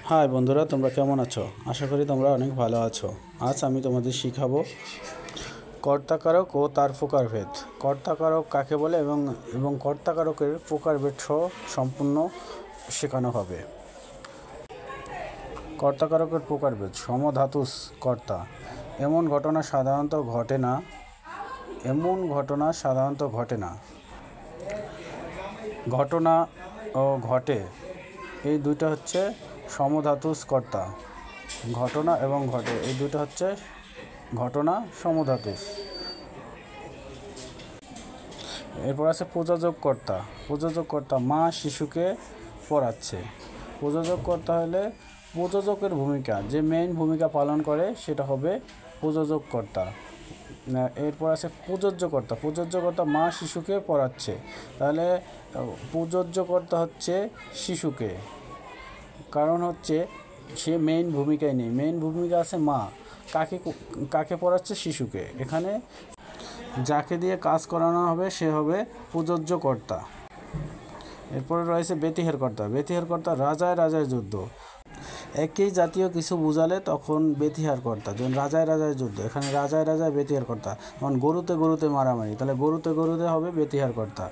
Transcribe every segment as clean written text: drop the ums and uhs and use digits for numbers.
High বন্ধুরা, তোমরা কেমন আছো? আশা করি তোমরা অনেক ভালো আছো। আজ আমি তোমাদের শিখাবো কর্তাকারক ও তার প্রকারভেদ। কর্তাকারক কাকে বলে এবং কর্তাকারকের প্রকারভেদ সহ সম্পূর্ণ শেখানো হবে। কর্তাকারকের প্রকারভেদ। সমধাতুস কর্তা। এমন ঘটনা সাধারণত ঘটে না। ঘটনা ও ঘটে এই দুইটা হচ্ছে সমধাতুস কর্তা। ঘটনা এবং ঘটে এই দুটো হচ্ছে ঘটনা সমধাতুস। এরপর আছে প্রযোজক কর্তা। প্রযোজক কর্তা মা শিশুকে পড়াচ্ছে। প্রযোজক কর্তা হলে প্রযোজকের ভূমিকা, যে মেইন ভূমিকা পালন করে সেটা হবে প্রযোজক কর্তা। এরপর আছে প্রযোজ্যকর্তা। প্রযোজ্যকর্তা মা শিশুকে পড়াচ্ছে, তাহলে প্রযোজ্যকর্তা হচ্ছে শিশুকে, কারণ হচ্ছে সে মেইন ভূমিকায় নেই। মেইন ভূমিকা আছে মা। কাকে পড়াচ্ছে? শিশুকে। এখানে যাকে দিয়ে কাজ করানো হবে সে হবে প্রযোজ্যকর্তা। এরপরে রয়েছে ব্যতিহারকর্তা। ব্যতিহারকর্তা রাজায় রাজায় যুদ্ধ। একই জাতীয় কিছু বোঝালে তখন ব্যতিহারকর্তা। যেমন রাজায় রাজায় যুদ্ধ, এখানে রাজায় রাজায় ব্যতিহারকর্তা। যেমন গরুতে গরুতে মারামারি, তাহলে গরুতে গরুতে হবে ব্যতিহারকর্তা।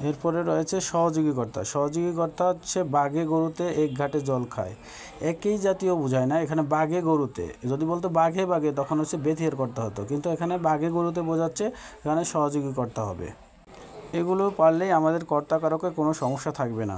এরপরে রয়েছে সহযোগীকর্তা। সহযোগীকর্তা হচ্ছে বাঘে গরুতে এক ঘাটে জল খায়। একই জাতীয় বোঝায় না, এখানে বাঘে গরুতে। যদি বলতো বাঘে বাঘে তখন হচ্ছে ব্যতিহারকর্তা হতো, কিন্তু এখানে বাঘে গরুতে বোঝাচ্ছে, এখানে সহযোগীকর্তা হবে। এগুলো পারলেই আমাদের কর্তাকারকে কোনো সমস্যা থাকবে না।